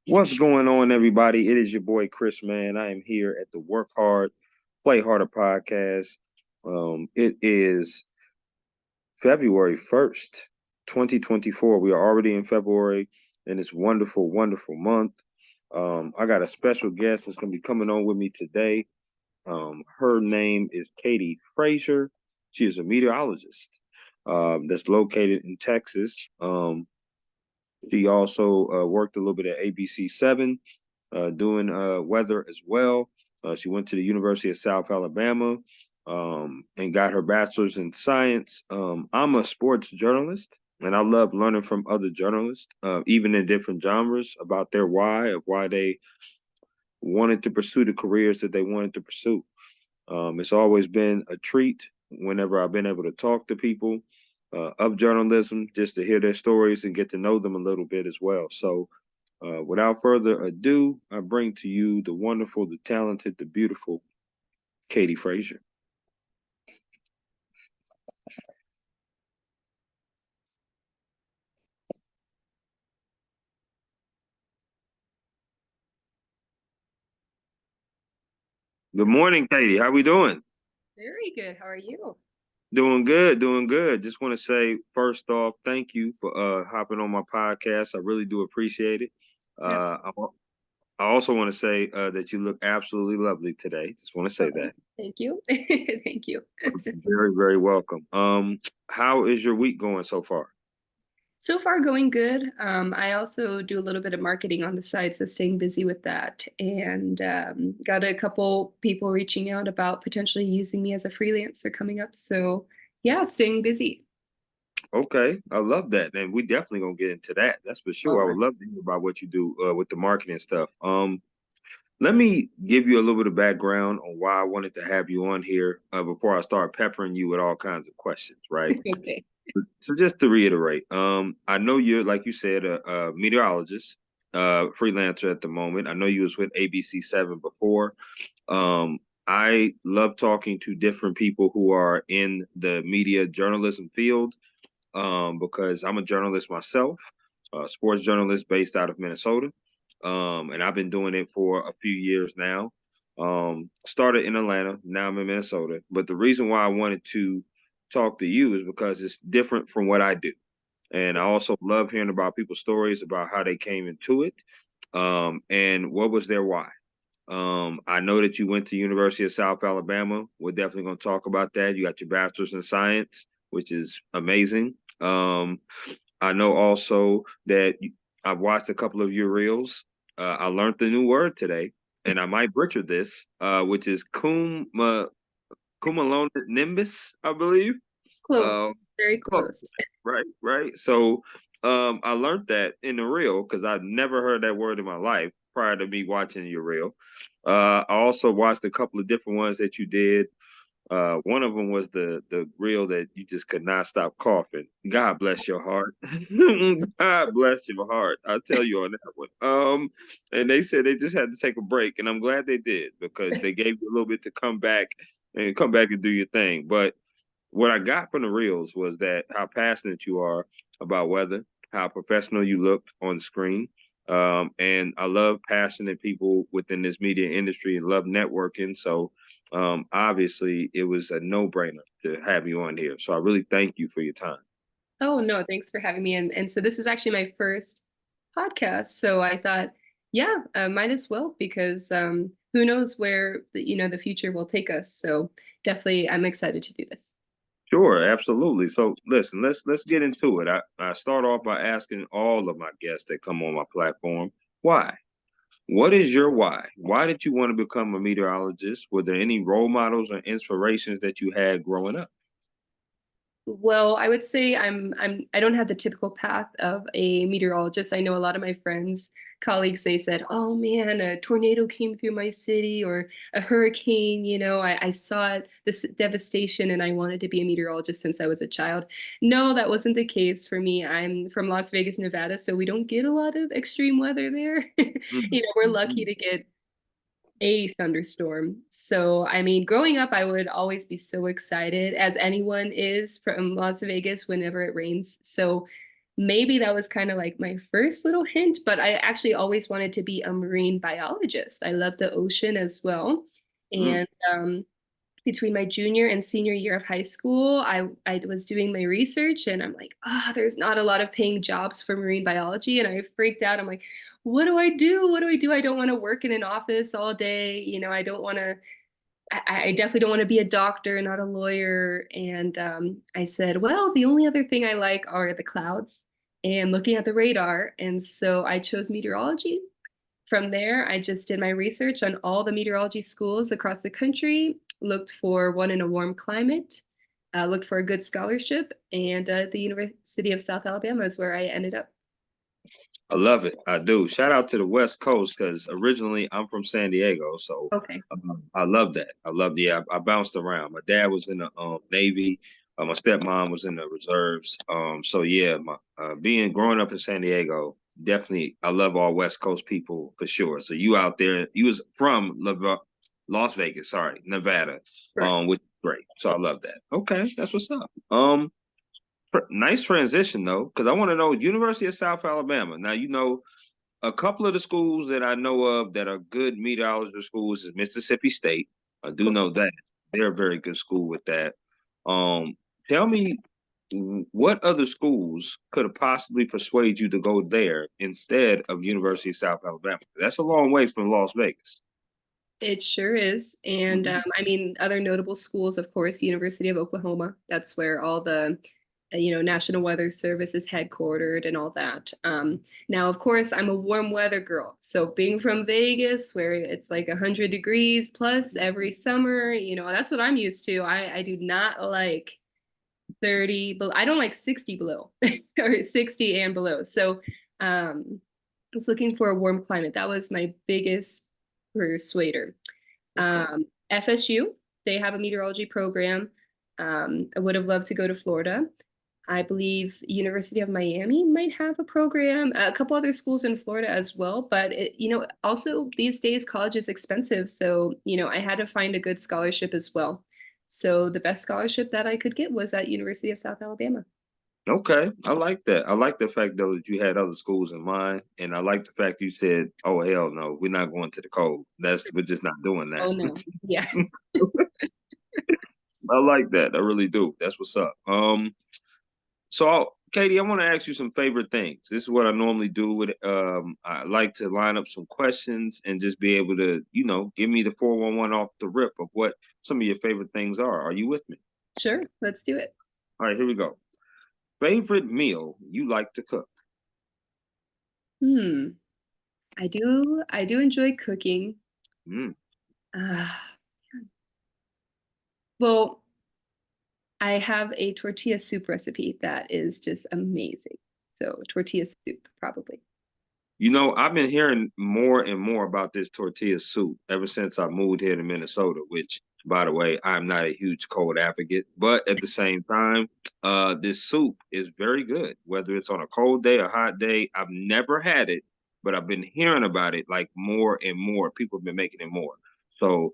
What's going on, everybody? It is your boy Chris, man. I am here at the Work Hard, Play Harder podcast. It is February 1st, 2024. We are already in February, and it's wonderful, wonderful month. I got a special guest that's going to be coming on with me today. Her name is Katie Frazier. She is a meteorologist that's located in Texas. She also worked a little bit at ABC7, doing weather as well. She went to the University of South Alabama and got her bachelor's in science. I'm a sports journalist, and I love learning from other journalists, even in different genres, about their why, of why they wanted to pursue the careers that they wanted to pursue. It's always been a treat whenever I've been able to talk to people of journalism, just to hear their stories and get to know them a little bit as well. So, without further ado, I bring to you the wonderful, the talented, the beautiful Katie Frazier. Good morning, Katie. How we doing? Very good. How are you? Doing good, doing good. Just want to say first off, thank you for hopping on my podcast. I really do appreciate it. Uh, I, I also want to say that you look absolutely lovely today. Just want to say Oh, that. thank you. Thank you. Very, very welcome. How is your week going so far? So far, going good. I also do a little bit of marketing on the side, so staying busy with that. And got a couple people reaching out about potentially using me as a freelancer coming up. So yeah, staying busy. Okay, I love that, and we definitely gonna get into that. That's for All sure. I right. would love to hear about what you do with the marketing stuff. Let me give you a little bit of background on why I wanted to have you on here before I start peppering you with all kinds of questions, right? Okay. So just to reiterate, I know you're, like you said, a meteorologist, freelancer at the moment. I know you was with ABC7 before. I love talking to different people who are in the media journalism field because I'm a journalist myself, a sports journalist based out of Minnesota. And I've been doing it for a few years now. Started in Atlanta, now I'm in Minnesota. But the reason why I wanted to talk to you is because it's different from what I do. And I also love hearing about people's stories about how they came into it and what was their why. I know that you went to University of South Alabama. We're definitely going to talk about that. You got your bachelor's in science, which is amazing. I know also that I've watched a couple of your reels. I learned the new word today, and I might butcher this, which is cumulonimbus, I believe. Close. Uh, Very close. close. Right, right. So I learned that in the reel because I've never heard that word in my life prior to me watching your reel. I also watched a couple of different ones that you did. One of them was the reel that you just could not stop coughing. God bless your heart. God bless your heart. I'll tell you on that one. And they said they just had to take a break, and I'm glad they did because they gave you a little bit to come back and do your thing. But what I got from the reels was that how passionate you are about weather, how professional you looked on the screen. And I love passionate people within this media industry and love networking. So obviously it was a no-brainer to have you on here. So I really thank you for your time. Oh no, thanks for having me. And so this is actually my first podcast. So I thought, yeah, might as well because who knows where the future will take us. So definitely, I'm excited to do this. Sure, absolutely. So listen, let's get into it. I start off by asking all of my guests that come on my platform, why? What is your why? Why did you want to become a meteorologist? Were there any role models or inspirations that you had growing up? Well, I would say I don't have the typical path of a meteorologist. I know a lot of my friends, colleagues, they said, "Oh man, a tornado came through my city or a hurricane, I saw it, this devastation and I wanted to be a meteorologist since I was a child." No, that wasn't the case for me. I'm from Las Vegas, Nevada, so we don't get a lot of extreme weather there. We're lucky Mhm. to get a thunderstorm. So, I mean, growing up, I would always be so excited, as anyone is from Las Vegas whenever it rains. So, maybe that was kind of like my first little hint, but I actually always wanted to be a marine biologist. I love the ocean as well. Mm. And between my junior and senior year of high school, I was doing my research and I'm like, there's not a lot of paying jobs for marine biology. And I freaked out. I'm like, what do I do? What do I do? I don't want to work in an office all day. I don't want to, I definitely don't want to be a doctor, not a lawyer. And I said, well, the only other thing I like are the clouds and looking at the radar. And so I chose meteorology. From there, I just did my research on all the meteorology schools across the country, looked for one in a warm climate, looked for a good scholarship, and the University of South Alabama is where I ended up. I love it. I do. Shout out to the West Coast because originally I'm from San Diego, so Okay. I love that. I love. Yeah, I bounced around. My dad was in the Navy. My stepmom was in the reserves. So yeah, my being growing up in San Diego, definitely. I love all West Coast people for sure. So you out there, you was from Las Vegas, sorry, Nevada, Correct. which is great. So I love that. Okay, that's what's up. Nice transition though, because I want to know University of South Alabama. Now you know a couple of the schools that I know of that are good meteorology schools is Mississippi State. I do Okay. know that they're a very good school with that. Um, Tell me what other schools could have possibly persuade you to go there instead of University of South Alabama? That's a long way from Las Vegas. It sure is. And Mhm. I mean, other notable schools, of course, University of Oklahoma. That's where all the, National Weather Service is headquartered and all that. Now, of course, I'm a warm weather girl. So being from Vegas, where it's like 100 degrees plus every summer, that's what I'm used to. I do not like 30, but I don't like 60 below or 60 and below. So I was looking for a warm climate. That was my biggest persuader. Okay. FSU, they have a meteorology program. I would have loved to go to Florida. I believe University of Miami might have a program, a couple other schools in Florida as well. But also these days college is expensive, so I had to find a good scholarship as well. So the best scholarship that I could get was at University of South Alabama. Okay, I like that. I like the fact though that you had other schools in mind, and I like the fact you said, "Oh hell no, we're not going to the cold. We're just not doing that." Oh no, yeah, I like that. I really do. That's what's up. Katie, I want to ask you some favorite things. This is what I normally do with I like to line up some questions and just be able to, give me the 411 off the rip of what some of your favorite things are. Are you with me? sure, let's do it. All right, here we go. Favorite meal you like to cook? Hmm, I do enjoy cooking. Mm. Uh, well, I have a tortilla soup recipe that is just amazing. So tortilla soup, probably. I've been hearing more and more about this tortilla soup ever since I moved here to Minnesota, which, by the way, I'm not a huge cold advocate, but at the same time, this soup is very good, whether it's on a cold day, a hot day. I've never had it, but I've been hearing about it like more and more. People have been making it more. So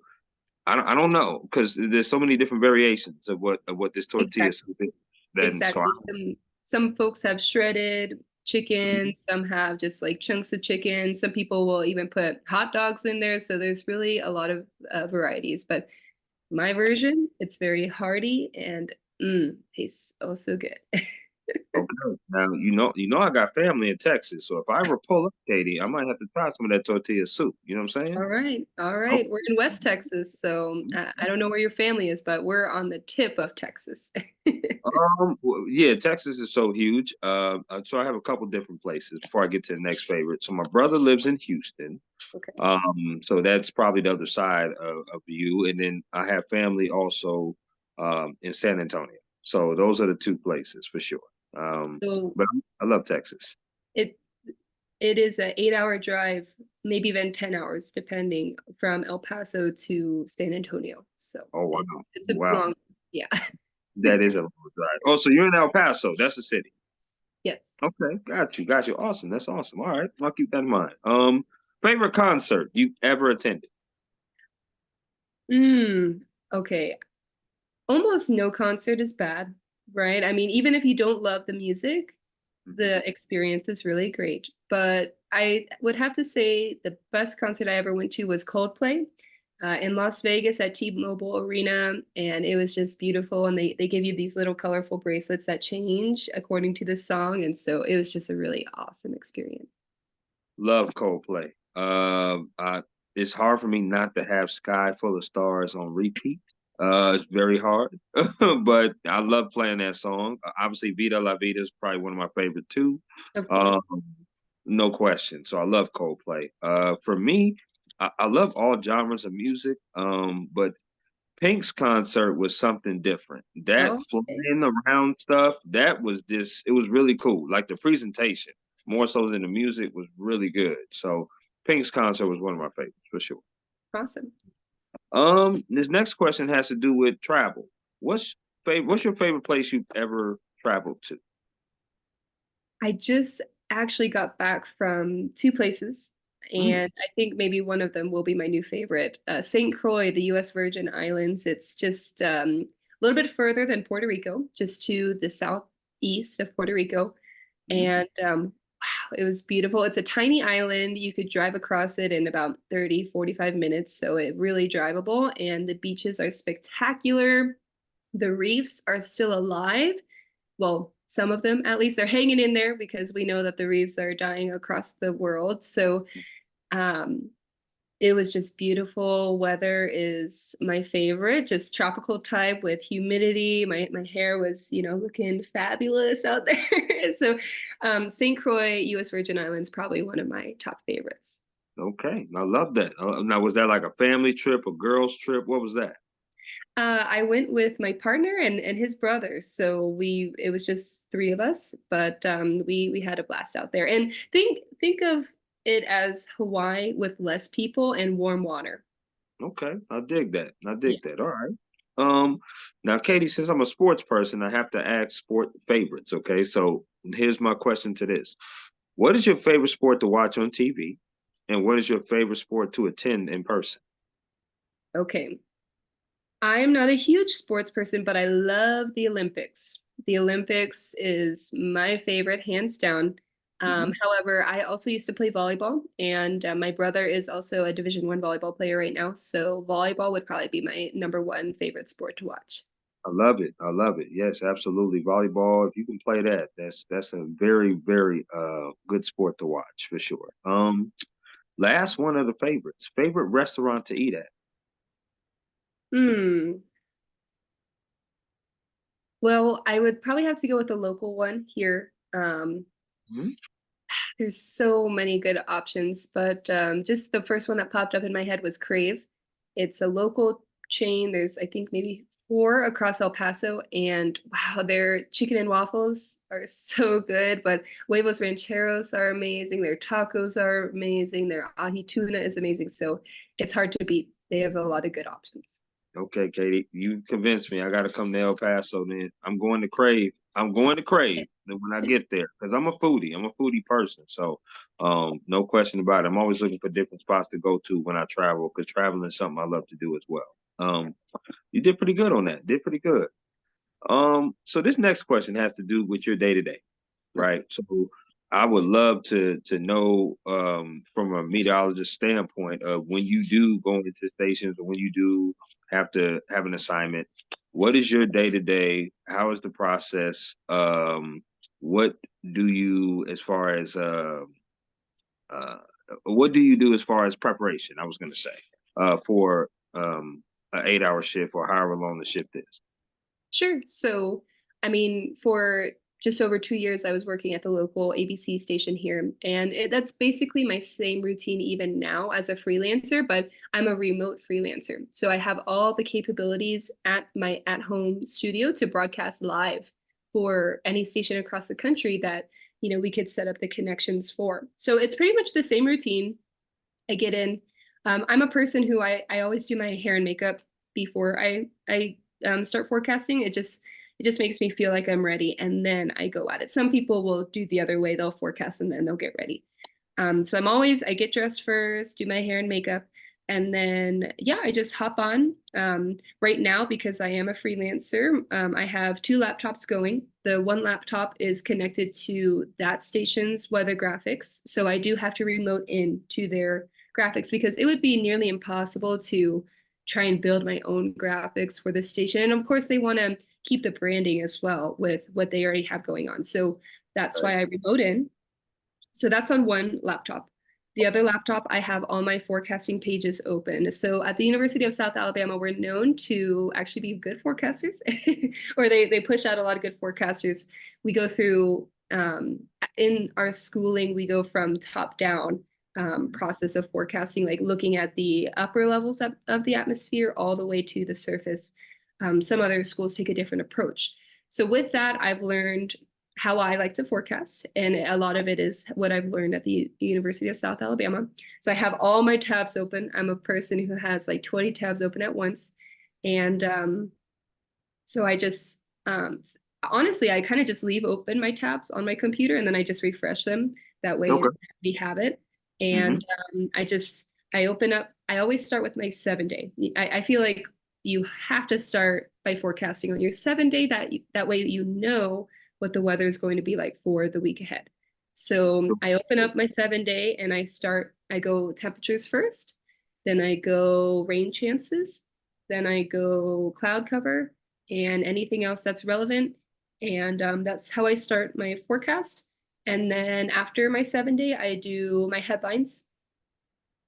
I don't know because there's so many different variations of what this tortilla Exactly. soup is. Then so Exactly. Some folks have shredded I, chicken, some have just like chunks of chicken. Some people will even put hot dogs in there. So there's really a lot of varieties. But my version, it's very hearty and tastes oh so good. Okay. Now I got family in Texas, so if I ever pull up, Katie, I might have to try some of that tortilla soup. You know what I'm saying? All right. All Oh, right. We're in West Texas, so I don't know where your family is, but we're on the tip of Texas. well, yeah, Texas is so huge. So I have a couple different places before I get to the next favorite. So my brother lives in Houston. Okay. So that's probably the other side of you, and then I have family also in San Antonio. So those are the two places for sure. So But I love Texas. it it is an 8 hour drive, maybe even 10 hours, depending from El Paso to San Antonio. So Oh wow, it's a wow. long, yeah. That is a long drive. Oh, so you're in El Paso. That's the city. Yes. Okay, got you. Awesome. That's awesome. All right, I'll keep that in mind. Favorite concert you ever attended? Mm, okay. Almost no concert is bad, right? I mean, even if you don't love the music, Mhm. the experience is really great. But I would have to say the best concert I ever went to was Coldplay in Las Vegas at T-Mobile Arena, and it was just beautiful. And they give you these little colorful bracelets that change according to the song, and so it was just a really awesome experience. Love Coldplay. It's hard for me not to have Sky Full of Stars on repeat. It's very hard, but I love playing that song. Obviously, Vida La Vida is probably one of my favorite too. Of course. Um, no question. So I love Coldplay. For me, I love all genres of music. But Pink's concert was something different. That Oh, okay. flying around stuff, that was just, it was really cool. Like the presentation, more so than the music, was really good. So Pink's concert was one of my favorites for sure. Awesome. This next question has to do with travel. What's your favorite place you've ever traveled to? I just actually got back from two places, Mm, and I think maybe one of them will be my new favorite. St. Croix, the U.S. Virgin Islands. It's just a little bit further than Puerto Rico, just to the southeast of Puerto Rico. mm. And wow, it was beautiful. It's a tiny island. You could drive across it in about 30, 45 minutes. So it really drivable. And the beaches are spectacular. The reefs are still alive. Well, some of them at least, they're hanging in there because we know that the reefs are dying across the world. So um, it was just beautiful. Weather is my favorite, just tropical type with humidity. My hair was, looking fabulous out there. So St. Croix, U.S. Virgin Islands, probably one of my top favorites. Okay, I love that. Now, was that like a family trip, a girls' trip? What was that? I went with my partner and his brother, so it was just three of us, but we had a blast out there. And think of it as Hawaii with less people and warm water. Okay, I dig that. I Yeah. dig that. All right. Um, Now, Katie, since I'm a sports person, I have to ask sport favorites. Okay, so here's my question to this: what is your favorite sport to watch on TV, and what is your favorite sport to attend in person? Okay. I'm not a huge sports person, but I love the Olympics. The Olympics is my favorite, hands down. Hmm. However, I also used to play volleyball, and my brother is also a Division I volleyball player right now. So volleyball would probably be my number one favorite sport to watch. I love it. I love it. Yes, absolutely. Volleyball. If you can play that, that's a very very good sport to watch for sure. Last one of the favorites. Favorite restaurant to eat at. Hmm. Well, I would probably have to go with the local one here. Mhm. There's so many good options, but just the first one that popped up in my head was Crave. It's a local chain. There's, I think, maybe four across El Paso, and wow, their chicken and waffles are so good. But huevos rancheros are amazing. Their tacos are amazing. Their ahi tuna is amazing. So it's hard to beat. They have a lot of good options. Okay, Katie, you convinced me. I got to come to El Paso. Then I'm going to Crave. I'm going to Crave when I get there because I'm a foodie. I'm a foodie person. So, no question about it. I'm always looking for different spots to go to when I travel because traveling is something I love to do as well. You did pretty good on that. Did pretty good. So this next question has to do with your day to day, Okay. right? So I would love to know from a meteorologist standpoint of when you do go into stations or when you do have to have an assignment, what is your day to day? How is the process? What do you as far as uh, what do you do as far as preparation? I was going to say for an 8 hour shift or however long the shift is. Sure. So, I mean, for just over 2 years, I was working at the local ABC station here, and that's basically my same routine even now as a freelancer, but I'm a remote freelancer. So I have all the capabilities at my at-home studio to broadcast live for any station across the country that, we could set up the connections for. So it's pretty much the same routine. I get in. I'm a person who I always do my hair and makeup before I start forecasting. It just makes me feel like I'm ready, and then I go at it. Some people will do the other way; they'll forecast and then they'll get ready. So I get dressed first, do my hair and makeup. And then, yeah, I just hop on. Right now, because I am a freelancer, I have two laptops going. The one laptop is connected to that station's weather graphics. So I do have to remote in to their graphics because it would be nearly impossible to try and build my own graphics for the station. And of course, they want to keep the branding as well with what they already have going on. So that's Right. why I remote in. So that's on one laptop. The other laptop, I have all my forecasting pages open. So at the University of South Alabama, we're known to actually be good forecasters, or they push out a lot of good forecasters. We go through, in our schooling, we go from top down process of forecasting, like looking at the upper levels of the atmosphere all the way to the surface. Some other schools take a different approach. So with that, I've learned how I like to forecast. And a lot of it is what I've learned at the University of South Alabama. So I have all my tabs open. I'm a person who has like 20 tabs open at once. And so I just, honestly, I kind of just leave open my tabs on my computer and then I just refresh them. That way Okay. I already have it. Hmm. And I open up, I always start with my 7 day. I feel like you have to start by forecasting on your 7 day, that way you know what the weather is going to be like for the week ahead. So I open up my 7 day and I go temperatures first, then I go rain chances, then I go cloud cover and anything else that's relevant. And that's how I start my forecast. And then after my 7 day, I do my headlines.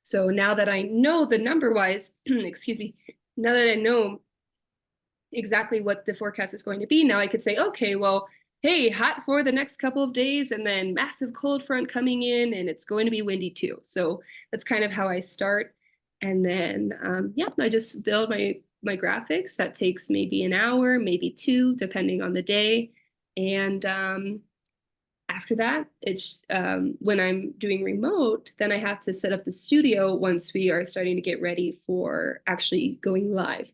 So now that I know the number wise, excuse me, now that I know exactly what the forecast is going to be, now I could say, okay, well, hey, hot for the next couple of days, and then massive cold front coming in, and it's going to be windy too. So that's kind of how I start. And then, yeah, I just build my graphics. That takes maybe an hour, maybe two, depending on the day. And after that, it's when I'm doing remote, then I have to set up the studio once we are starting to get ready for actually going live.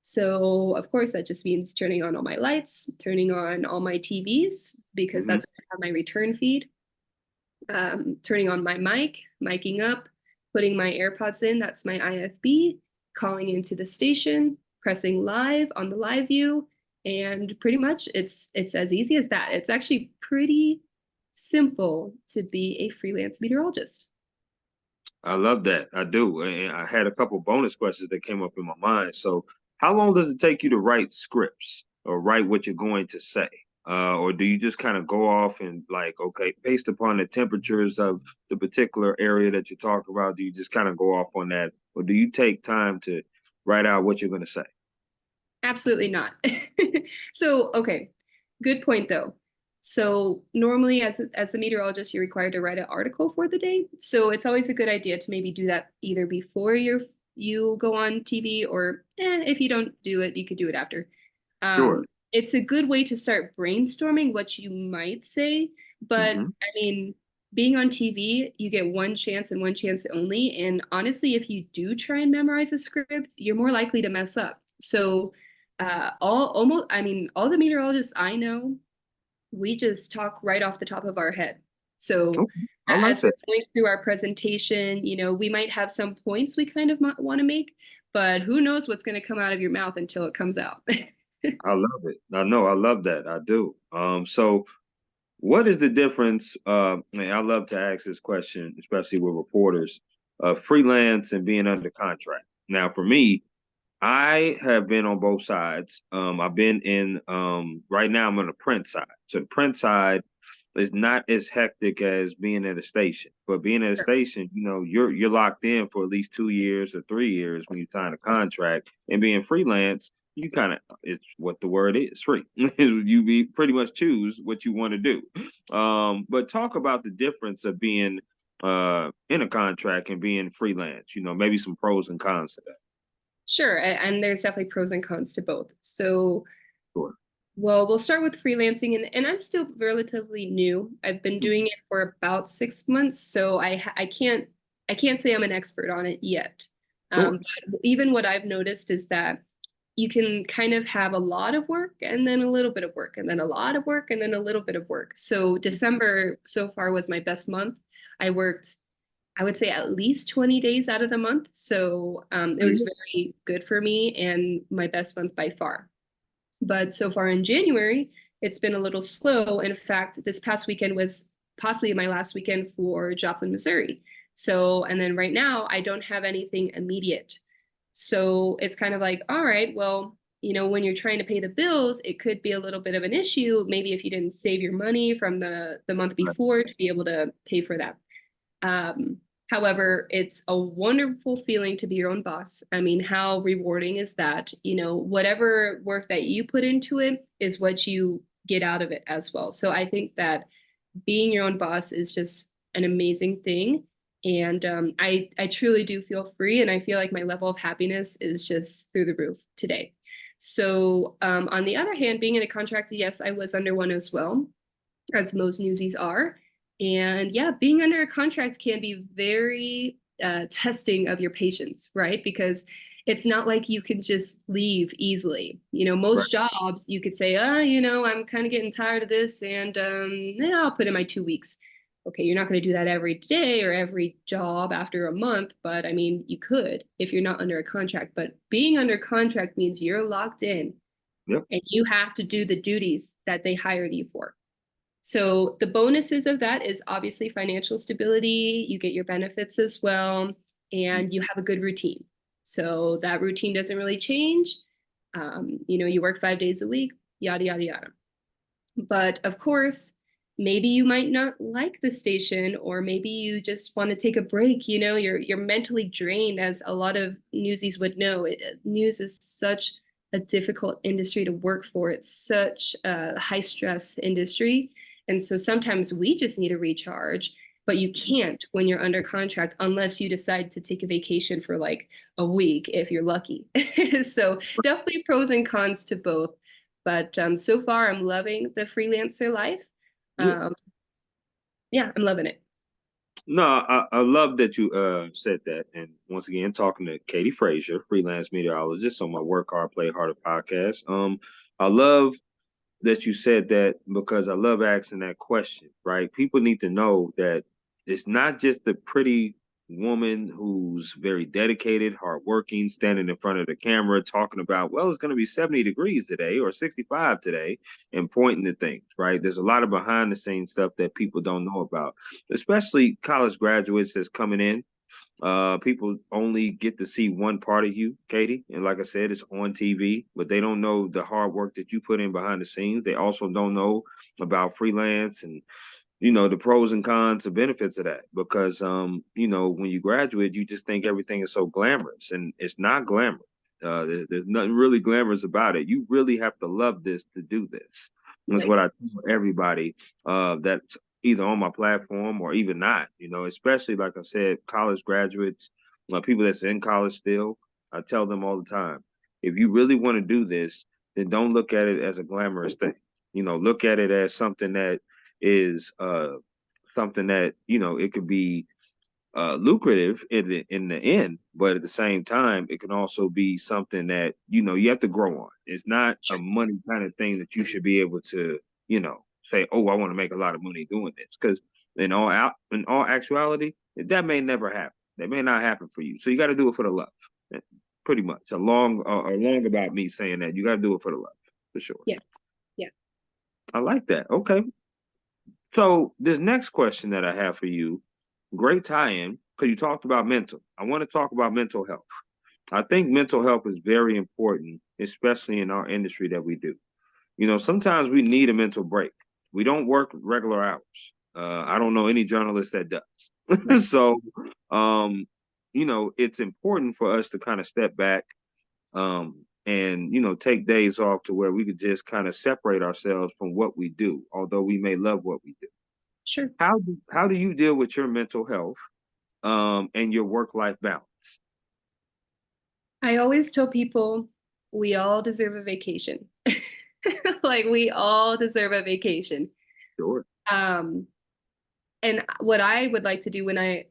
So, of course, that just means turning on all my lights, turning on all my TVs, because Hmm. that's where I have my return feed, turning on my mic, miking up, putting my AirPods in, that's my IFB, calling into the station, pressing live on the live view, and pretty much it's as easy as that. It's actually pretty simple to be a freelance meteorologist. I love that. I do. And I had a couple bonus questions that came up in my mind. So, how long does it take you to write scripts or write what you're going to say? Or do you just kind of go off and like, okay, based upon the temperatures of the particular area that you talk about, do you just kind of go off on that? Or do you take time to write out what you're going to say? Absolutely not. So, okay, good point though. So normally as the meteorologist, you're required to write an article for the day. So it's always a good idea to maybe do that either before you go on TV or if you don't do it, you could do it after. Sure. It's a good way to start brainstorming what you might say, but Hmm. I mean, being on TV, you get one chance and one chance only. And honestly, if you do try and memorize a script, you're more likely to mess up. So all the meteorologists I know, we just talk right off the top of our head. So Okay. I like as we're that. going through our presentation, we might have some points we kind of want to make, but who knows what's going to come out of your mouth until it comes out. I love it. I know. I love that. I do. So what is the difference? Man, I love to ask this question, especially with reporters, freelance and being under contract. Now, for me, I have been on both sides. I've been in right now I'm on the print side. So the print side is not as hectic as being at a station. But being at a station, you're locked in for at least 2 years or 3 years when you sign a contract. And being freelance, you kind of it's what the word is, free. You be pretty much choose what you want to do. But talk about the difference of being in a contract and being freelance, maybe some pros and cons to that. Sure, and there's definitely pros and cons to both. So, Sure. well, we'll start with freelancing, and I'm still relatively new. I've been doing it for about 6 months, so I can't say I'm an expert on it yet. Sure. But even what I've noticed is that you can kind of have a lot of work and then a little bit of work and then a lot of work and then a little bit of work. So December so far was my best month. I worked I would say at least 20 days out of the month. So it was very good for me and my best month by far. But so far in January, it's been a little slow. In fact, this past weekend was possibly my last weekend for Joplin, Missouri. So, and then right now, I don't have anything immediate. So it's kind of like, all right, well, when you're trying to pay the bills, it could be a little bit of an issue. Maybe if you didn't save your money from the month Right. before to be able to pay for that. Um, However, it's a wonderful feeling to be your own boss. I mean, how rewarding is that? Whatever work that you put into it is what you get out of it as well. So I think that being your own boss is just an amazing thing. And I truly do feel free, and I feel like my level of happiness is just through the roof today. So on the other hand, being in a contract, yes, I was under one as well, as most newsies are. And yeah, being under a contract can be very testing of your patience, right? Because it's not like you can just leave easily. Right. Most jobs you could say, I'm kind of getting tired of this, and yeah, I'll put in my 2 weeks. Okay, you're not going to do that every day or every job after a month, but I mean, you could if you're not under a contract. But being under contract means you're locked in Yep. and you have to do the duties that they hired you for. So the bonuses of that is obviously financial stability. You get your benefits as well, and you have a good routine. So that routine doesn't really change. You work 5 days a week, yada, yada, yada. But of course, maybe you might not like the station, or maybe you just want to take a break. You're mentally drained, as a lot of newsies would know. News is such a difficult industry to work for. It's such a high stress industry. And so sometimes we just need a recharge, but you can't when you're under contract unless you decide to take a vacation for like a week if you're lucky. So definitely pros and cons to both. But so far, I'm loving the freelancer life. Yeah. Um, yeah, I'm loving it. No, I love that you said that. And once again, talking to Katie Frazier, freelance meteorologist on my Work Hard, Play Harder podcast. I love that you said that because I love asking that question, right? People need to know that it's not just the pretty woman who's very dedicated, hardworking, standing in front of the camera talking about, well, it's going to be 70 degrees today or 65 today, and pointing to things, right? There's a lot of behind the scenes stuff that people don't know about, especially college graduates that's coming in. People only get to see one part of you, Katie. And like I said, it's on TV, but they don't know the hard work that you put in behind the scenes. They also don't know about freelance and, the pros and cons, the benefits of that. Because, when you graduate, you just think everything is so glamorous, and it's not glamorous. There's nothing really glamorous about it. You really have to love this to do this. That's Right. what I tell everybody that's either on my platform or even not, especially like I said, college graduates, people that's in college still. I tell them all the time, if you really want to do this, then don't look at it as a glamorous thing. Look at it as something that is something that, it could be lucrative in the end, but at the same time, it can also be something that you have to grow on. It's not a Sure. money kind of thing that you should be able to say, oh, I want to make a lot of money doing this, because in all actuality, that may never happen. That may not happen for you. So you got to do it for the love. Eh, Pretty much a long about me saying that you got to do it for the love for sure. Yeah. Yeah. I like that. Okay, so this next question that I have for you, great tie-in, because you talked about mental. I want to talk about mental health. I think mental health is very important, especially in our industry that we do. Sometimes we need a mental break. We don't work regular hours. I don't know any journalist that Right. does. So, it's important for us to kind of step back, and take days off to where we could just kind of separate ourselves from what we do, although we may love what we do. Sure. How do you deal with your mental health and your work life balance? I always tell people we all deserve a vacation. Like we all deserve a vacation. Sure. Um, and what I would like to do when I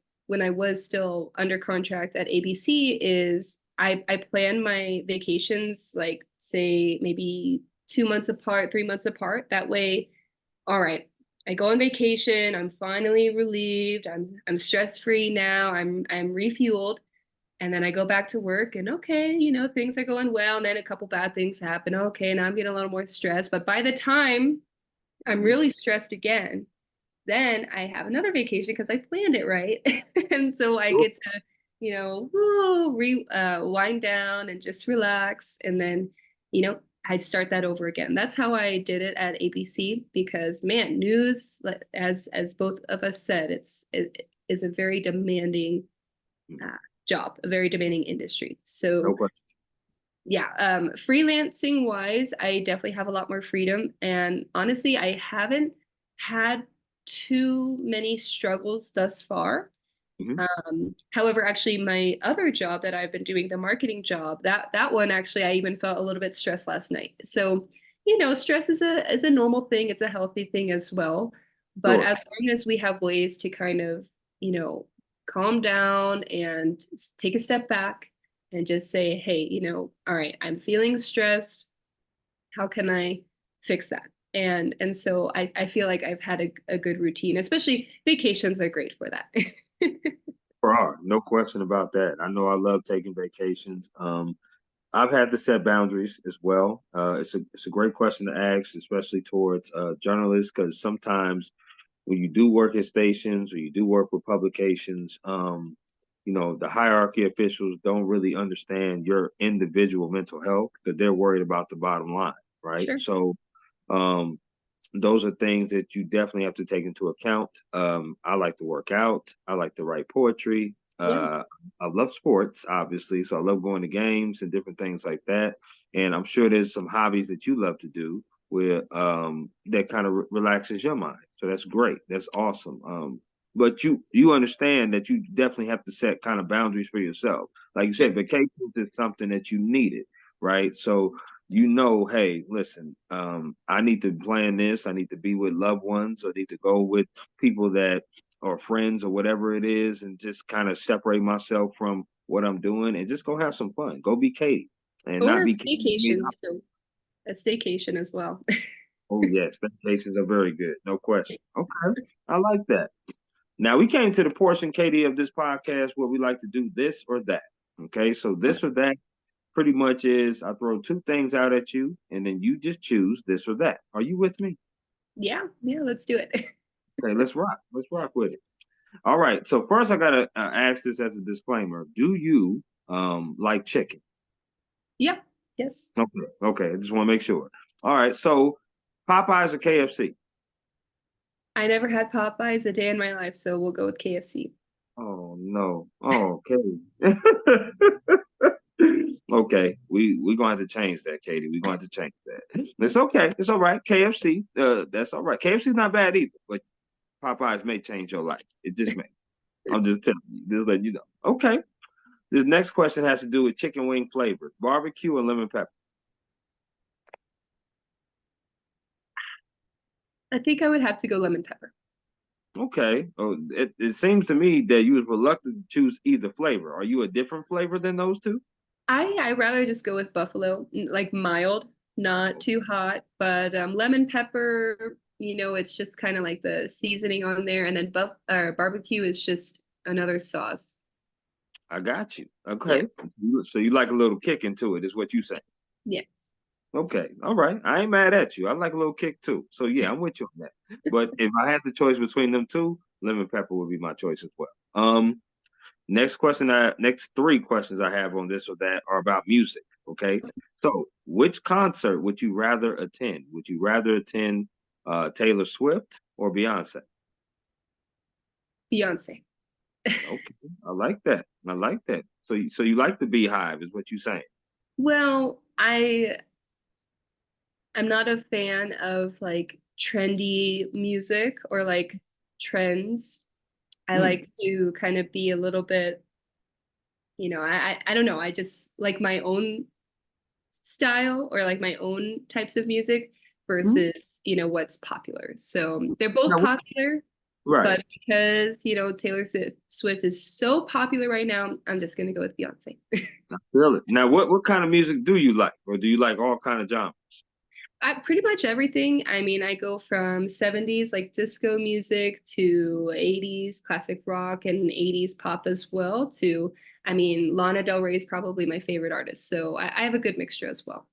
was still under contract at ABC is I plan my vacations like say maybe 2 months apart, 3 months apart. That way, all right, I go on vacation. I'm finally relieved. I'm stress-free now. I'm refueled. And then I go back to work and okay, things are going well. And then a couple bad things happen. Okay, now I'm getting a little more stressed. But by the time I'm Mhm. really stressed again, then I have another vacation because I planned it right. And so I Sure. get to, woo, wind down and just relax. And then, I start that over again. That's how I did it at ABC because man, news, as both of us said, it is a very demanding Mhm. job, a very demanding industry. So No question. yeah, freelancing wise, I definitely have a lot more freedom. And honestly, I haven't had too many struggles thus far. Mhm. However, actually, my other job that I've been doing, the marketing job, that one actually, I even felt a little bit stressed last night. So, stress is a normal thing. It's a healthy thing as well. But Sure. as long as we have ways to kind of, you know, calm down and take a step back and just say, hey, all right, I'm feeling stressed. How can I fix that? And so I feel like I've had a good routine, especially vacations are great for that. For art, no question about that. I know I love taking vacations. I've had to set boundaries as well. It's a great question to ask, especially towards journalists, because sometimes when you do work at stations or you do work with publications, the hierarchy officials don't really understand your individual mental health because they're worried about the bottom line, right? Sure. So um, those are things that you definitely have to take into account. I like to work out. I like to write poetry. Yeah. I love sports, obviously, so I love going to games and different things like that. And I'm sure there's some hobbies that you love to do where that kind of relaxes your mind. So that's great. That's awesome. But you understand that you definitely have to set kind of boundaries for yourself. Like you Sure. said, vacations is something that you needed, right? So hey, listen, I need to plan this. I need to be with loved ones, or need to go with people that are friends or whatever it is, and just kind of separate myself from what I'm doing and just go have some fun. Go be Katie and Or not a be Katie with me. staycation too. A staycation as well. Oh, yes, vacations are very good. No question. Okay. I like that. Now we came to the portion, Katie, of this podcast where we like to do this or that. Okay. So Okay. this or that pretty much is I throw two things out at you and then you just choose this or that. Are you with me? Yeah, yeah, let's do it. Okay, let's rock. Let's rock with it. All right. So first, I gotta ask this as a disclaimer. Do you like chicken? Yep. Yes. Okay. Okay. I just want to make sure. All right. So Popeyes or KFC? I never had Popeyes a day in my life, so we'll go with KFC. Oh no. Oh, okay. Okay. We gonna have to change that, Katie. We're gonna have to change that. It's okay. It's all right. KFC. That's all right. KFC's not bad either, but Popeyes may change your life. It just may. I'm just telling you. Just letting you know. Okay. This next question has to do with chicken wing flavors, barbecue or lemon pepper. I think I would have to go lemon pepper. Okay. Oh, it seems to me that you was reluctant to choose either flavor. Are you a different flavor than those two? I rather just go with buffalo, like mild, not too hot, but lemon pepper, it's just kind of like the seasoning on there, and then barbecue is just another sauce. I got you. Yeah. Okay. So you like a little kick into it, is what you say. Yes. Okay. All right. I ain't mad at you. I like a little kick too. So yeah, I'm with you on that. But if I had the choice between them two, lemon pepper would be my choice as well. Next three questions I have on this or that are about music. Okay. So which concert would you rather attend? Would you rather attend Taylor Swift or Beyonce? Beyonce. Okay. I like that. I like that. So you like the Beehive is what you're saying. Well, I'm not a fan of like trendy music or like trends. I Hmm. like to kind of be a little bit, I don't know. I just like my own style or like my own types of music Hmm. versus, what's popular. So they're both Now, popular, right. but because, Taylor Swift is so popular right now, I'm just gonna go with Beyonce. I feel it. Now, what kind of music do you like, or do you like all kind of genres? Pretty much everything. I mean, I go from 70s like disco music to 80s classic rock and 80s pop as well to, I mean, Lana Del Rey is probably my favorite artist. So I have a good mixture as well.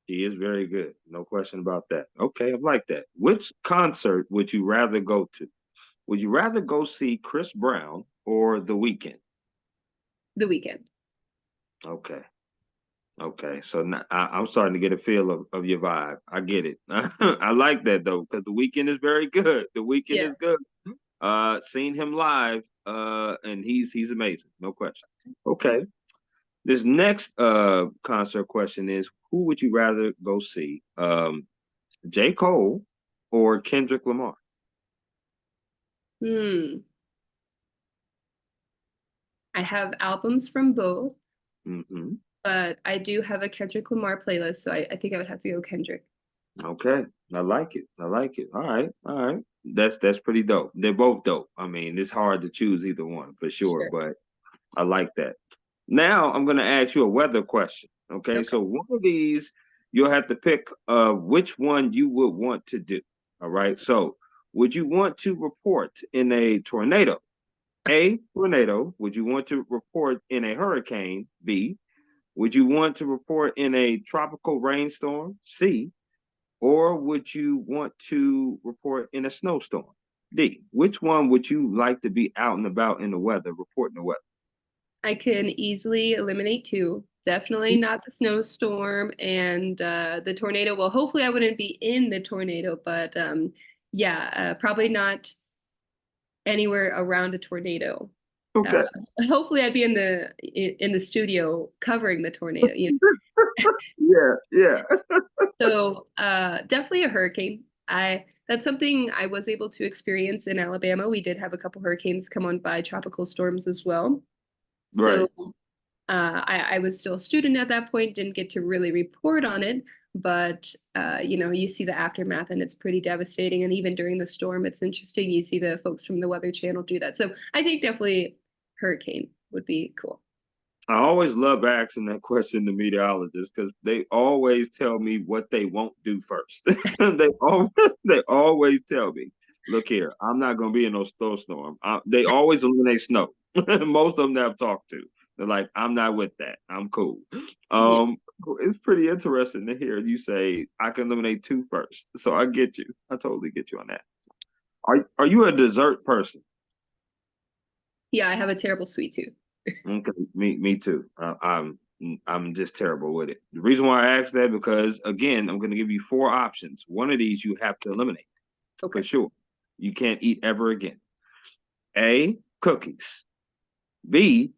She is very good. No question about that. Okay, I like that. Which concert would you rather go to? Would you rather go see Chris Brown or The Weeknd? The Weekend. Okay. Okay. So now I'm starting to get a feel of your vibe. I get it. I like that though, because The Weeknd is very good. The Weeknd Yeah. is good. Seen him live, and he's amazing, no question. Okay. This next concert question is who would you rather go see? J. Cole or Kendrick Lamar? Hmm. I have albums from both, Hmm. but I do have a Kendrick Lamar playlist, so I think I would have to go Kendrick. Okay. I like it. I like it. All right. All right. That's pretty dope. They're both dope. I mean, it's hard to choose either one for sure, Sure. but I like that. Now I'm gonna ask you a weather question. Okay. Okay. So one of these you'll have to pick which one you would want to do. All right. So would you want to report in a tornado? A, tornado. Would you want to report in a hurricane? B, would you want to report in a tropical rainstorm? C, or would you want to report in a snowstorm? D, which one would you like to be out and about in the weather, reporting the weather? I can easily eliminate two. Definitely not the snowstorm and the tornado. Well, hopefully I wouldn't be in the tornado, but yeah, probably not anywhere around a tornado. Uh, Okay. hopefully I'd be in the studio covering the tornado, you know. Yeah, yeah. So definitely a hurricane. I That's something I was able to experience in Alabama. We did have a couple hurricanes come on by, tropical storms as well. Right. So I was still a student at that point, didn't get to really report on it, but you know, you see the aftermath and it's pretty devastating. And even during the storm, it's interesting. You see the folks from the Weather Channel do that. So I think definitely hurricane would be cool. I always love asking that question to meteorologists because they always tell me what they won't do first. They always tell me, look here, I'm not going to be in no snowstorm. They always eliminate snow. Most of them that I've talked to, they're like, I'm not with that. I'm cool. Yeah. Um, it's pretty interesting to hear you say I can eliminate two first. So I get you. I totally get you on that. Are you a dessert person? Yeah, I have a terrible sweet tooth. Okay, me too. I'm just terrible with it. The reason why I asked that because again, I'm going to give you four options. One of these you have to eliminate for Okay. sure. You can't eat ever again. A, cookies. B,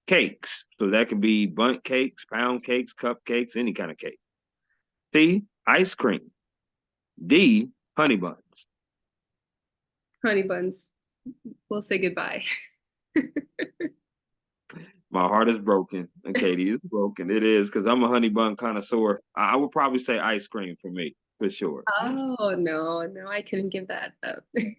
cakes. So that can be bundt cakes, pound cakes, cupcakes, any kind of cake. C, ice cream. D, honey buns. Honey buns. We'll say goodbye. My heart is broken. And Katie is broken. It is because I'm a honey bun connoisseur. I would probably say ice cream for me, for sure. Oh no, no, I couldn't give that up. You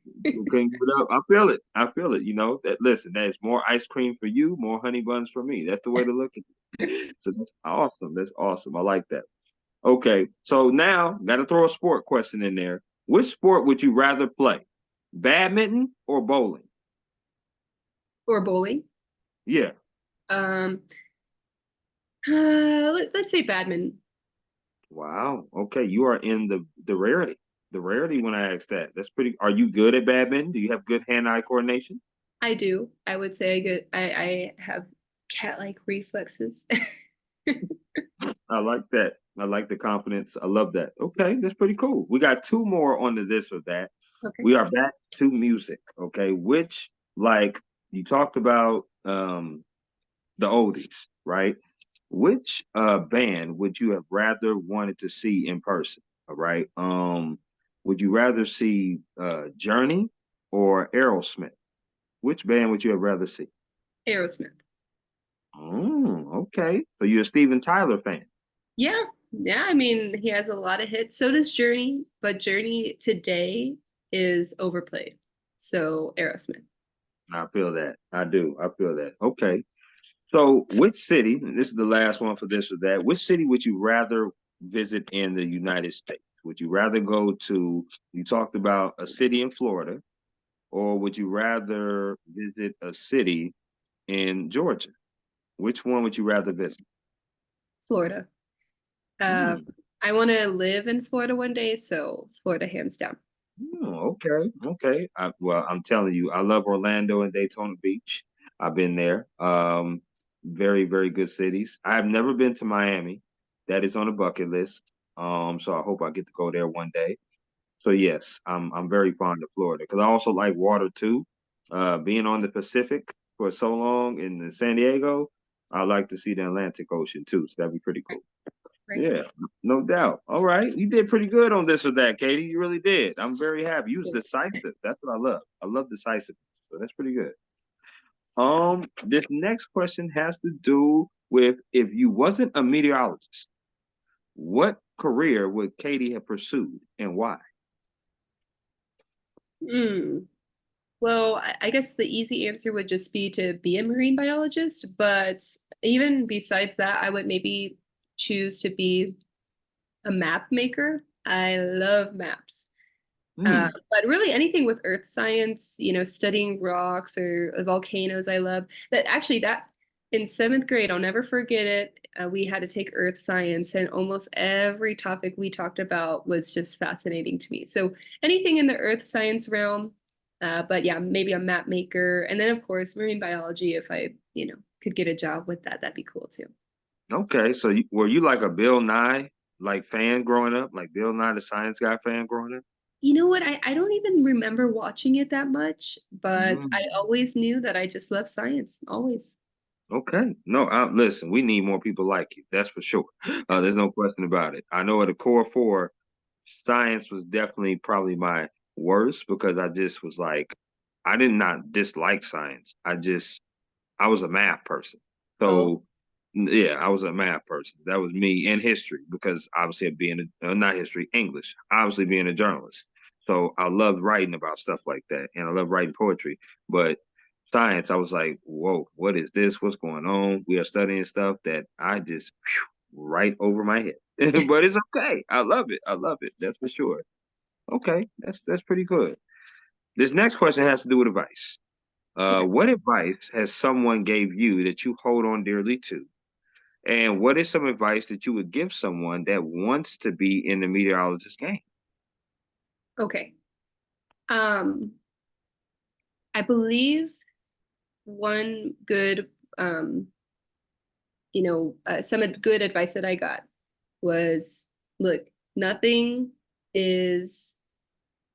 can't give it up. I feel it. I feel it. You know that. Listen, there's more ice cream for you, more honey buns for me. That's the way to look at it. So that's awesome. That's awesome. I like that. Okay, so now got to throw a sport question in there. Which sport would you rather play, badminton or bowling? Or bowling. Yeah. Um, let's say badminton. Wow. Okay, you are in the rarity. The rarity when I ask that. That's pretty. Are you good at badminton? Do you have good hand-eye coordination? I do. I would say I have cat-like reflexes. I like that. I like the confidence. I love that. Okay, that's pretty cool. We got two more on the this or that. Okay. We are back to music. Okay, which like you talked about the oldies, right? Which band would you have rather wanted to see in person? All right. Would you rather see Journey or Aerosmith? Which band would you have rather see? Aerosmith. Okay. So you're a Steven Tyler fan. Yeah. Yeah, I mean, he has a lot of hits. So does Journey, but Journey today is overplayed. So Aerosmith. I feel that. I do. I feel that. Okay. So which city, and this is the last one for this or that, which city would you rather visit in the United States? Would you rather go to, you talked about a city in Florida, or would you rather visit a city in Georgia? Which one would you rather visit? Florida. Uh, Hmm. I want to live in Florida one day, so Florida hands down. Okay, okay. Well, I'm telling you, I love Orlando and Daytona Beach. I've been there. Very, very good cities. I have never been to Miami. That is on the bucket list. So I hope I get to go there one day. So yes, I'm very fond of Florida because I also like water too. Being on the Pacific for so long in San Diego, I like to see the Atlantic Ocean too. So that'd be pretty Right, cool. right. Yeah, no doubt. All right, you did pretty good on this or that, Katie. You really did. I'm very happy. You was decisive. That's what I love. I love decisiveness. So that's pretty good. This next question has to do with if you wasn't a meteorologist, what career would Katie have pursued and why? Mm. Well, I guess the easy answer would just be to be a marine biologist, but even besides that, I would maybe choose to be a map maker. I love maps. Hmm. But really anything with earth science, studying rocks or volcanoes, I love that. Actually, that in seventh grade, I'll never forget it. We had to take earth science, and almost every topic we talked about was just fascinating to me. So anything in the earth science realm, but yeah, maybe a map maker, and then of course marine biology. If I, could get a job with that, that'd be cool too. Okay, so were you like a Bill Nye like fan growing up, like Bill Nye the Science Guy fan growing up? You know what? I don't even remember watching it that much, but I Mm. always knew that I just love science, always. Okay. No, listen, we need more people like you. That's for sure. There's no question about it. I know at the core four, science was definitely probably my worst because I just was like, I did not dislike science. I was a math person. Oh, So yeah, I was a math person. That was me and history because obviously being not history, English, obviously being a journalist. So I loved writing about stuff like that and I love writing poetry. But science, I was like, whoa, what is this? What's going on? We are studying stuff that I just right over my head. But it's okay. I love it. I love it. That's for sure. Okay, that's pretty good. This next question has to do with advice. okay. What advice has someone gave you that you hold on dearly to? And what is some advice that you would give someone that wants to be in the meteorologist game? Okay. Um, I believe one good, some good advice that I got was, look, nothing is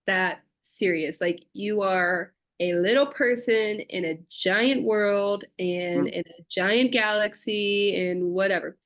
that serious. Like you are a little person in a giant world and Mm, in a giant galaxy and whatever.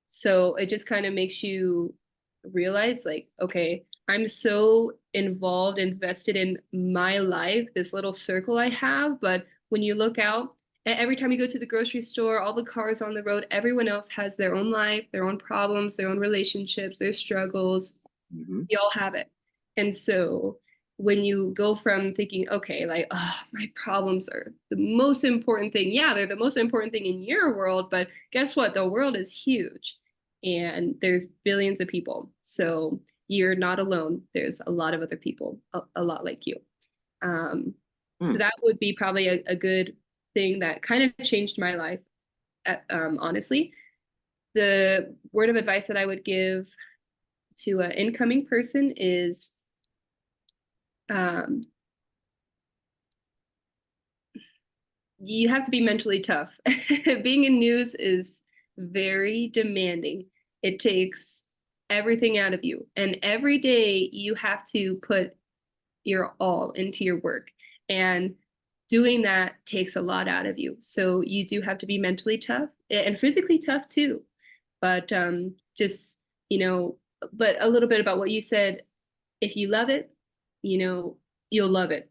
So it just kind of makes you realize, like, okay, I'm so involved, invested in my life, this little circle I have. But when you look out, every time you go to the grocery store, all the cars on the road, everyone else has their own life, their own problems, their own relationships, their struggles. mhm, We all have it. And so when you go from thinking, okay, like, oh, my problems are the most important thing. Yeah, they're the most important thing in your world, but guess what? The world is huge and there's billions of people. So you're not alone. There's a lot of other people, a lot like you. Um, so mm. that would be probably a good thing that kind of changed my life, honestly. The word of advice that I would give to an incoming person is um, you have to be mentally tough. Being in news is very demanding. It takes everything out of you. And every day you have to put your all into your work. And doing that takes a lot out of you. So you do have to be mentally tough and physically tough too. But just, you know, but a little bit about what you said. If you love it, you'll love it.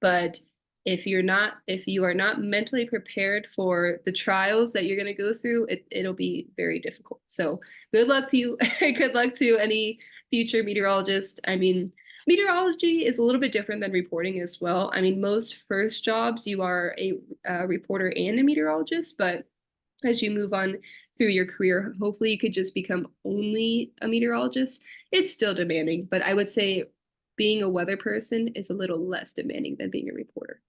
But if you are not mentally prepared for the trials that you're going to go through, it'll be very difficult. So good luck to you. Good luck to any future meteorologist. I mean, meteorology is a little bit different than reporting as well. I mean, most first jobs, you are a reporter and a meteorologist, but as you move on through your career, hopefully you could just become only a meteorologist. It's still demanding, but I would say being a weather person is a little less demanding than being a reporter.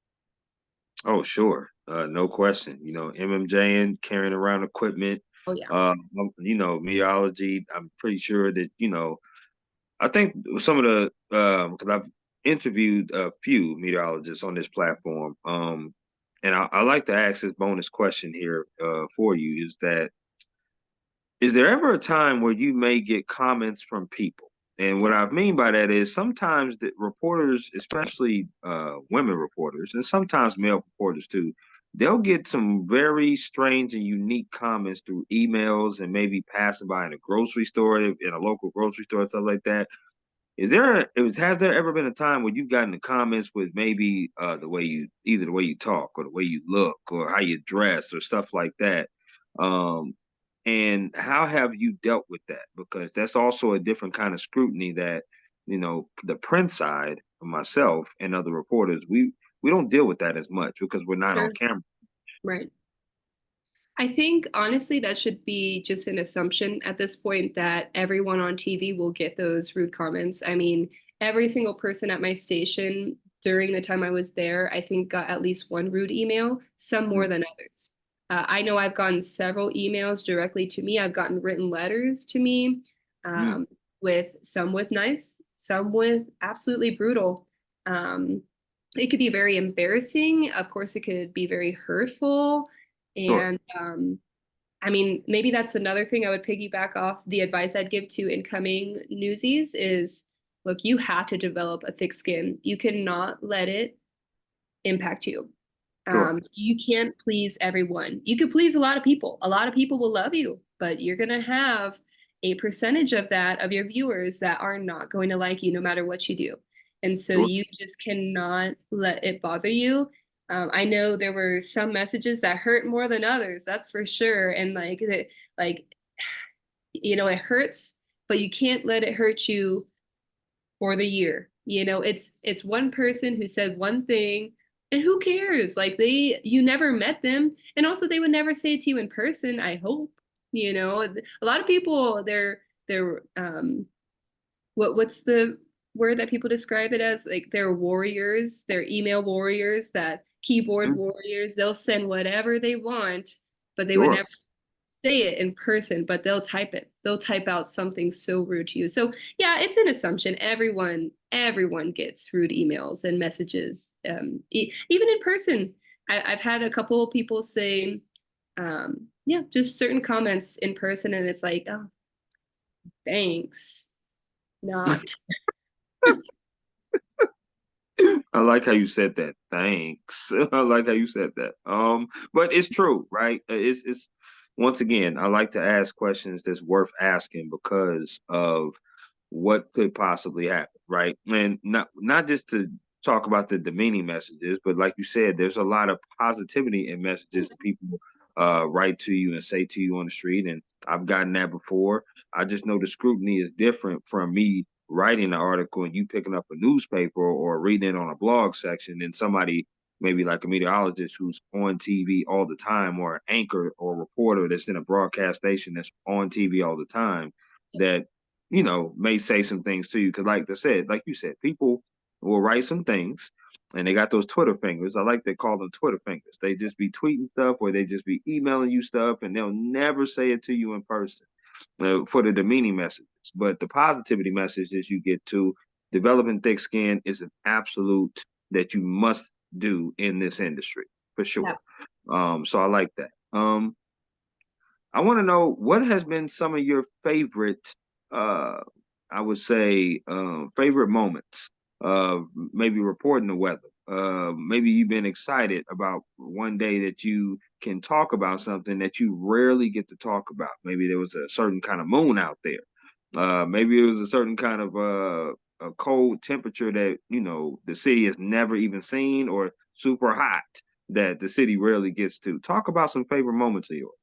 Oh, sure. No question. MMJ and carrying around equipment, Oh yeah. meteorology. I'm pretty sure that, I think some of the, because I've interviewed a few meteorologists on this platform. And I like to ask this bonus question here for you is there ever a time where you may get comments from people? And what I mean by that is sometimes the reporters, especially women reporters, and sometimes male reporters too, they'll get some very strange and unique comments through emails and maybe passing by in a grocery store, in a local grocery store, stuff like that. Has there ever been a time where you've gotten the comments with maybe either the way you talk or the way you look or how you dress or stuff like that? Um, and how have you dealt with that? Because that's also a different kind of scrutiny that, the print side of myself and other reporters, we don't deal with that as much because we're not on Sure. camera. Right. I think honestly that should be just an assumption at this point that everyone on TV will get those rude comments. I mean, every single person at my station during the time I was there, I think got at least one rude email, some more Mm, than others. I know I've gotten several emails directly to me. I've gotten written letters to me, mm, um, with nice, some with absolutely brutal. Um, it could be very embarrassing. Of course, it could be very hurtful. sure, And I mean, maybe that's another thing I would piggyback off the advice I'd give to incoming newsies is look, you have to develop a thick skin. You cannot let it impact you. sure, You can't please everyone. You could please a lot of people. A lot of people will love you, but you're going to have a percentage of that, of your viewers, that are not going to like you no matter what you do. And so sure. you just cannot let it bother you. I know there were some messages that hurt more than others, that's for sure. And like, it hurts, but you can't let it hurt you for the year. It's one person who said one thing, and who cares? Like you never met them, and also they would never say it to you in person, I hope. A lot of people they're what's the word that people describe it as? Like they're warriors, they're email warriors, that keyboard Mm, warriors. They'll send whatever they want, but they would sure. never say it in person, but they'll type it. They'll type out something so rude to you. So yeah, it's an assumption. Everyone gets rude emails and messages, even in person. I've had a couple of people say, yeah, just certain comments in person, and it's like, oh, thanks, not. I like how you said that. Thanks. I like how you said that. But it's true, right? It's once again, I like to ask questions that's worth asking because of what could possibly happen, right? And not just to talk about the demeaning messages, but like you said, there's a lot of positivity in messages that people write to you and say to you on the street. And I've gotten that before. I just know the scrutiny is different from me writing an article and you picking up a newspaper or reading it on a blog section than somebody maybe like a meteorologist who's on TV all the time or an anchor or a reporter that's in a broadcast station that's on TV all the time that may say some things to you. Cause like I said, like you said, people will write some things and they got those Twitter fingers. I like to call them Twitter fingers. They just be tweeting stuff or they just be emailing you stuff and they'll never say it to you in person for the demeaning messages. But the positivity messages you get to developing thick skin is an absolute that you must do in this industry for Yeah. sure. So I like that. I want to know what has been some of your favorite, uh, I would say, favorite moments of maybe reporting the weather. Maybe you've been excited about one day that you can talk about something that you rarely get to talk about. Maybe there was a certain kind of moon out there. Maybe it was a certain kind of a cold temperature that the city has never even seen, or super hot that the city rarely gets to. Talk about some favorite moments of yours.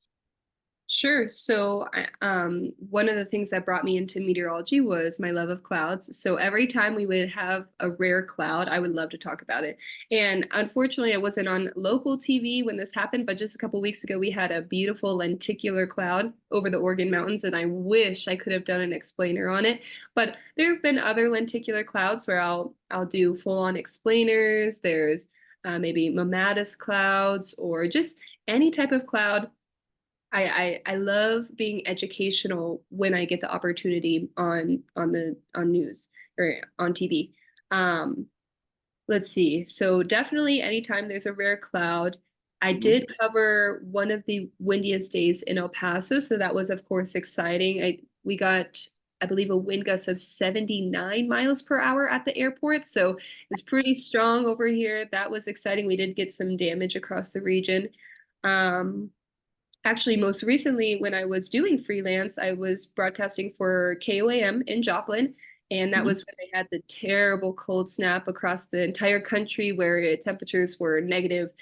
Sure. So, one of the things that brought me into meteorology was my love of clouds. So every time we would have a rare cloud, I would love to talk about it. And unfortunately, I wasn't on local TV when this happened, but just a couple weeks ago, we had a beautiful lenticular cloud over the Oregon Mountains, and I wish I could have done an explainer on it. But there have been other lenticular clouds where I'll do full-on explainers. There's maybe mammatus clouds or just any type of cloud. I love being educational when I get the opportunity on news or on TV. Um, let's see. So definitely anytime there's a rare cloud. I Mhm. did cover one of the windiest days in El Paso, so that was of course exciting. We got, I believe, a wind gust of 79 miles per hour at the airport, so it's pretty strong over here. That was exciting. We did get some damage across the region. Um, Actually, most recently, when I was doing freelance, I was broadcasting for KOAM in Joplin, and that Mhm. was when they had the terrible cold snap across the entire country where temperatures were negative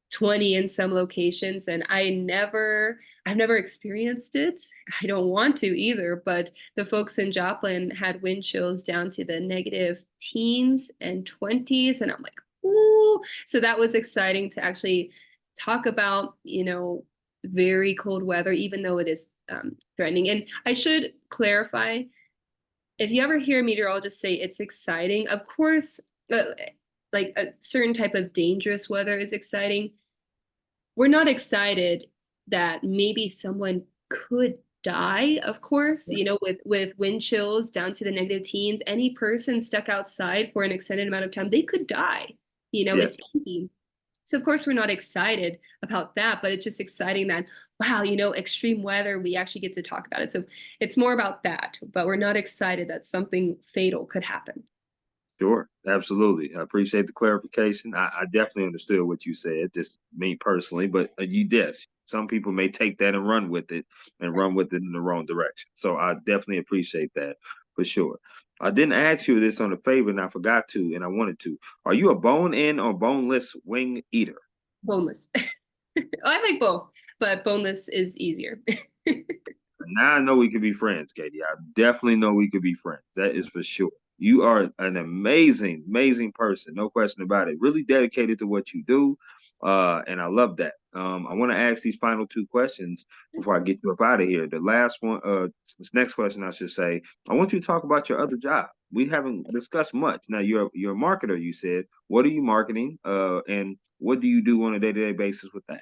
20 in some locations. And I've never experienced it. I don't want to either, but the folks in Joplin had wind chills down to the negative teens and 20s. And I'm like, ooh. So that was exciting to actually talk about, very cold weather, even though it is threatening. And I should clarify, if you ever hear meteorologists say it's exciting, of course, like a certain type of dangerous weather is exciting. We're not excited that maybe someone could die, of course, with wind chills down to the negative teens. Any person stuck outside for an extended amount of time, they could die. Yeah, It's easy. So of course we're not excited about that, but it's just exciting that, wow, extreme weather, we actually get to talk about it. So it's more about that, but we're not excited that something fatal could happen. sure. Absolutely. I appreciate the clarification. I definitely understood what you said, just me personally, but you did. Some people may take that and run with it and run with it in the wrong direction. So I definitely appreciate that for sure. I didn't ask you this on a favor and I forgot to, and I wanted to. Are you a bone in or boneless wing eater? Boneless. I like both, but boneless is easier. Now I know we could be friends, Katie. I definitely know we could be friends. That is for sure. You are an amazing, amazing person. No question about it. Really dedicated to what you do. And I love that. I want to ask these final two questions before I get you up out of here. The last one, this next question, I should say, I want you to talk about your other job. We haven't discussed much. Now, you're a marketer, you said. What are you marketing? And what do you do on a day-to-day basis with that?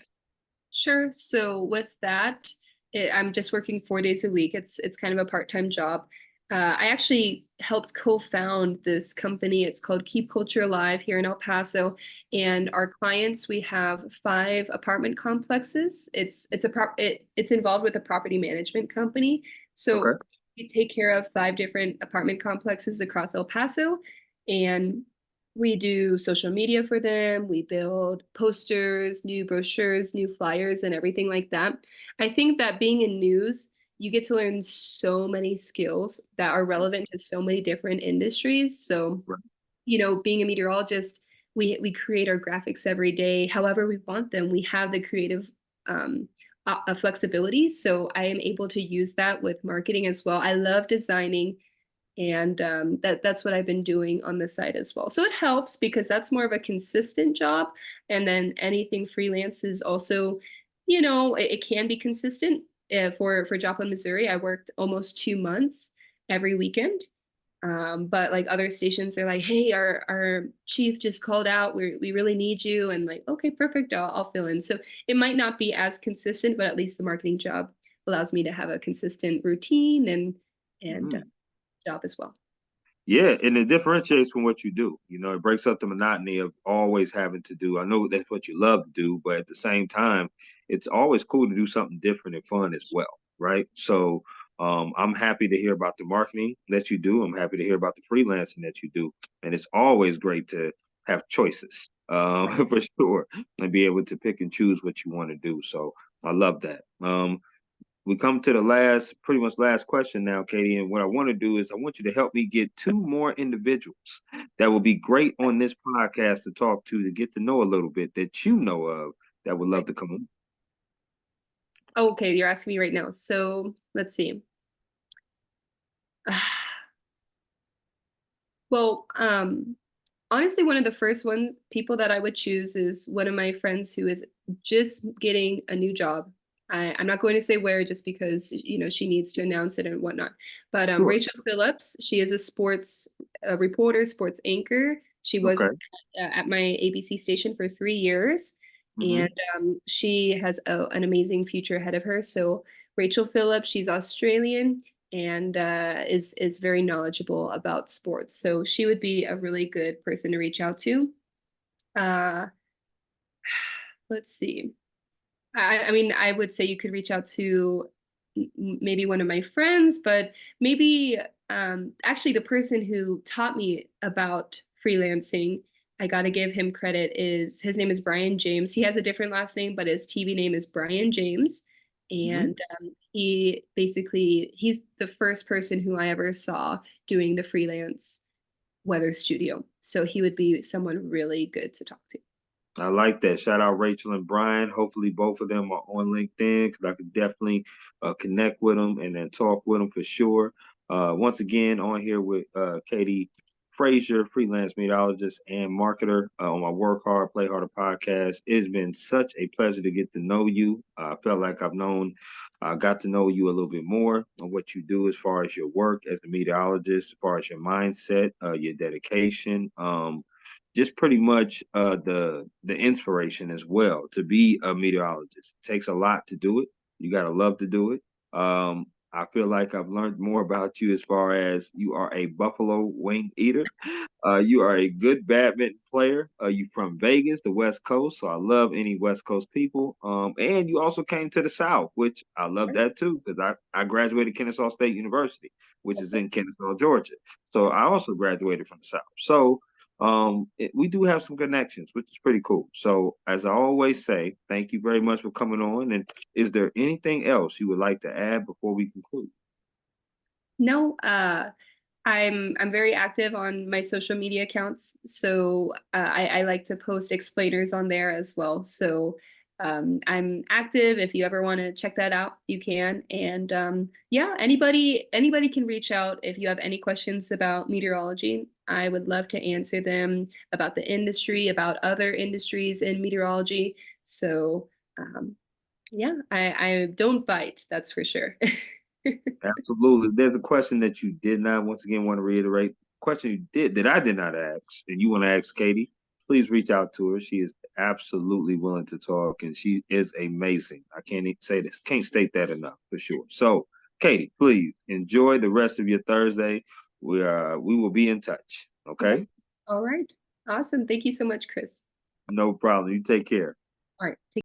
Sure. So with that, I'm just working 4 days a week. It's kind of a part-time job. I actually helped co-found this company. It's called Keep Culture Alive here in El Paso, and our clients, we have 5 apartment complexes. It's involved with a property management company. So Okay. we take care of 5 different apartment complexes across El Paso, and we do social media for them. We build posters, new brochures, new flyers, and everything like that. I think that being in news, you get to learn so many skills that are relevant to so many different industries. So, Right. being a meteorologist, we create our graphics every day, however we want them. We have the creative flexibility, so I am able to use that with marketing as well. I love designing, and that's what I've been doing on the side as well. So it helps because that's more of a consistent job, and then anything freelance is also, it can be consistent. For Joplin, Missouri, I worked almost 2 months every weekend. But like other stations, they're like, "Hey, our chief just called out. We really need you," and like, "Okay, perfect. I'll fill in." So it might not be as consistent, but at least the marketing job allows me to have a consistent routine and Mhm. job as well. Yeah, and it differentiates from what you do. It breaks up the monotony of always having to do. I know that's what you love to do, but at the same time, it's always cool to do something different and fun as well, right? So I'm happy to hear about the marketing that you do. I'm happy to hear about the freelancing that you do, and it's always great to have choices, for sure, and be able to pick and choose what you want to do. So I love that. We come to the pretty much last question now, Katie. And what I want to do is I want you to help me get 2 more individuals that will be great on this podcast to talk to get to know a little bit that you know of that would love to come on. Okay, you're asking me right now. So let's see. Well, honestly, one of the first people that I would choose is one of my friends who is just getting a new job. I'm not going to say where just because she needs to announce it and whatnot. But Sure. Rachel Phillips, she is a sports reporter, sports anchor. She Okay. was at my ABC station for 3 years, Hmm. and she has an amazing future ahead of her. So Rachel Phillips, she's Australian and is very knowledgeable about sports. So she would be a really good person to reach out to. Uh, let's see. I mean, I would say you could reach out to maybe one of my friends, but maybe actually the person who taught me about freelancing, I got to give him credit, is his name is Brian James. He has a different last name, but his TV name is Brian James. Hmm. And he's the first person who I ever saw doing the freelance weather studio. So he would be someone really good to talk to. I like that. Shout out Rachel and Brian. Hopefully, both of them are on LinkedIn because I could definitely connect with them and then talk with them for sure. Once again, on here with Katie Frazier, freelance meteorologist and marketer on my Work Hard, Play Harder podcast. It's been such a pleasure to get to know you. I felt like got to know you a little bit more on what you do as far as your work as a meteorologist, as far as your mindset, your dedication. Just pretty much the inspiration as well to be a meteorologist. It takes a lot to do it. You got to love to do it. I feel like I've learned more about you as far as you are a buffalo wing eater. You are a good badminton player. You from Vegas, the West Coast, so I love any West Coast people. And you also came to the South, which I love that too, because I graduated Kennesaw State University, which is in Kennesaw, Georgia. So I also graduated from the South. So we do have some connections, which is pretty cool. So as I always say, thank you very much for coming on. And is there anything else you would like to add before we conclude? No, I'm very active on my social media accounts, so I like to post explainers on there as well. So I'm active. If you ever want to check that out, you can. And yeah, anybody can reach out if you have any questions about meteorology. I would love to answer them about the industry, about other industries in meteorology. So um, yeah, I don't bite, that's for sure. Absolutely. There's a question that you did not, once again, want to reiterate. Question you did that I did not ask, and you want to ask Katie, please reach out to her. She is absolutely willing to talk, and she is amazing. I can't even say this, can't state that enough for sure. So, Katie, please enjoy the rest of your Thursday. We will be in touch. Okay. Okay? All right. Awesome. Thank you so much, Chris. No problem. You take care. All right.